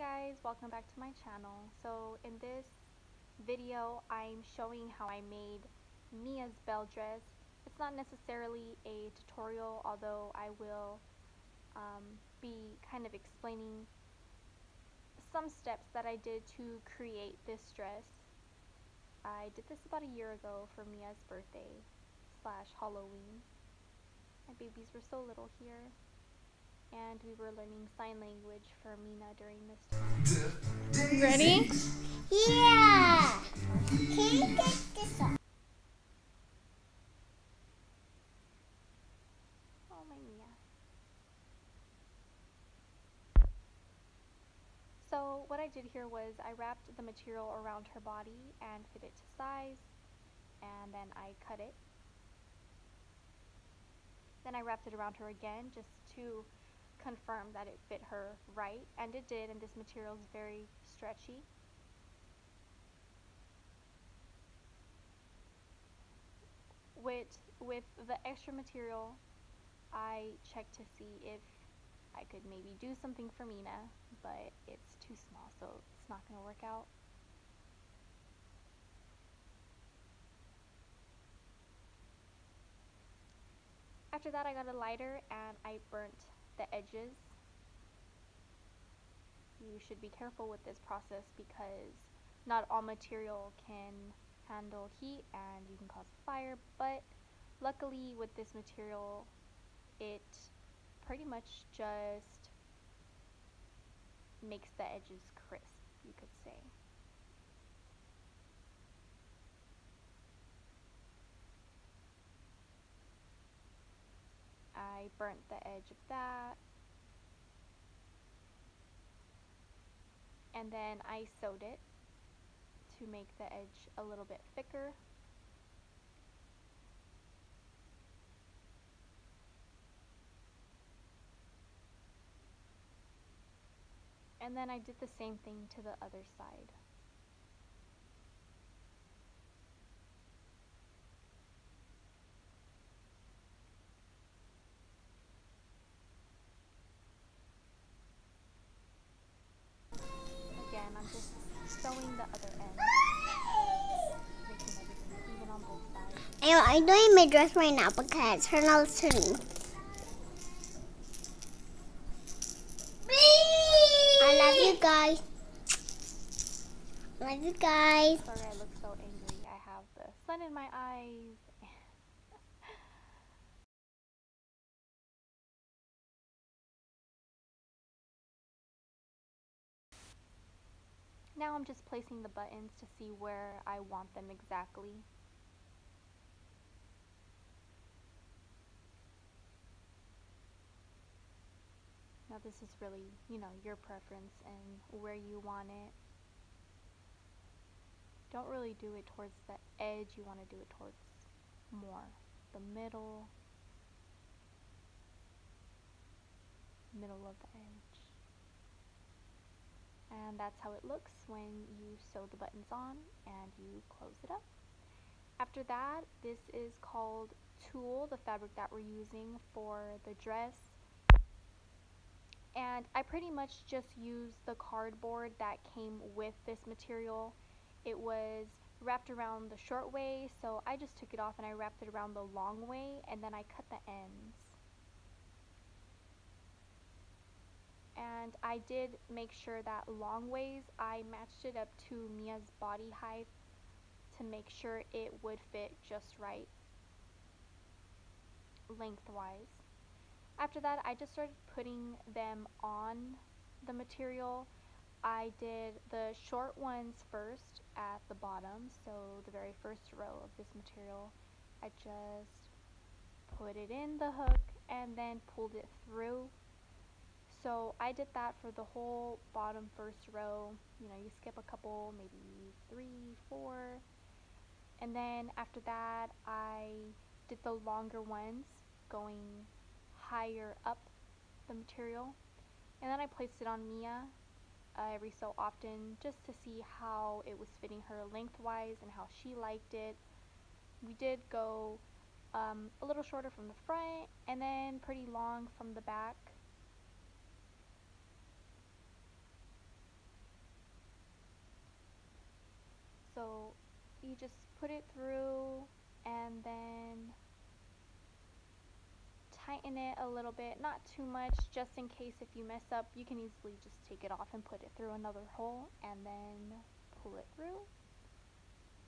guys, welcome back to my channel. So in this video I'm showing how I made Mia's bell dress. It's not necessarily a tutorial, although I will be kind of explaining some steps that I did to create this dress. I did this about a year ago for Mia's birthday / Halloween. My babies were so little here, and we were learning sign language for Mina during this time. Ready? Yeah! Can you get this off? Oh, my Mia. So what I did here was I wrapped the material around her body and fit it to size, and then I cut it. Then I wrapped it around her again just to confirm that it fit her right, and it did, and this material is very stretchy. With the extra material, I checked to see if I could maybe do something for Mina, but it's too small, so it's not going to work out. After that, I got a lighter and I burnt the edges. You should be careful with this process because not all material can handle heat and you can cause a fire, but luckily with this material it pretty much just makes the edges crisp, you could say. I burnt the edge of that, and then I sewed it to make the edge a little bit thicker. And then I did the same thing to the other side. Again, I'm just sewing the other end, making everything even on both sides. I'm doing my dress right now because her nose turning. I love you guys. Love you guys. Sorry I look so angry. I have the sun in my eyes. Now I'm just placing the buttons to see where I want them exactly. Now this is really, your preference and where you want it. Don't really do it towards the edge, you want to do it towards more the middle of the edge. And that's how it looks when you sew the buttons on and you close it up. After that, this is called tulle, the fabric that we're using for the dress. And I pretty much just used the cardboard that came with this material. It was wrapped around the short way, so I just took it off and I wrapped it around the long way, and then I cut the ends. And I did make sure that long ways I matched it up to Mia's body height to make sure it would fit just right lengthwise. After that, I just started putting them on the material. I did the short ones first at the bottom, so the very first row of this material. I just put it in the hook and then pulled it through. So I did that for the whole bottom first row. You skip a couple, maybe 3, 4. And then after that, I did the longer ones going higher up the material. And then I placed it on Mia every so often just to see how it was fitting her lengthwise and how she liked it. We did go a little shorter from the front and then pretty long from the back. So you just put it through and then tighten it a little bit, not too much, just in case if you mess up, you can easily just take it off and put it through another hole and then pull it through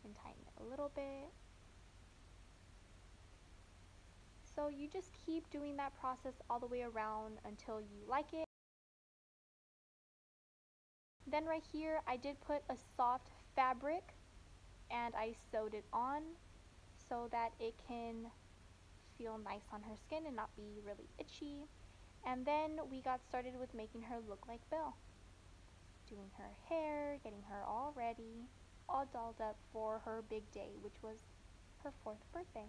and tighten it a little bit. So you just keep doing that process all the way around until you like it. Then right here I did put a soft fabric and I sewed it on so that it can feel nice on her skin and not be really itchy. And then we got started with making her look like Belle. Doing her hair, getting her all ready, all dolled up for her big day, which was her 4th birthday.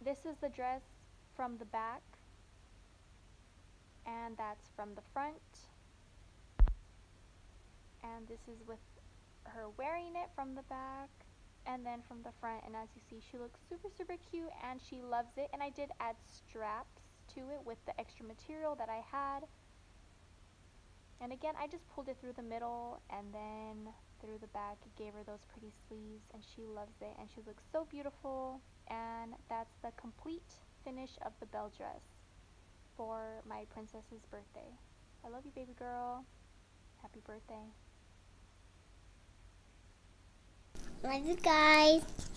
This is the dress from the back, and that's from the front. And this is with her wearing it from the back and then from the front, and as you see, she looks super cute and she loves it. And I did add straps to it with the extra material that I had. And again, I just pulled it through the middle and then through the back. It gave her those pretty sleeves and she loves it and she looks so beautiful. And that's the complete finish of the Belle dress for my princess's birthday. I love you, baby girl. Happy birthday. Love you guys.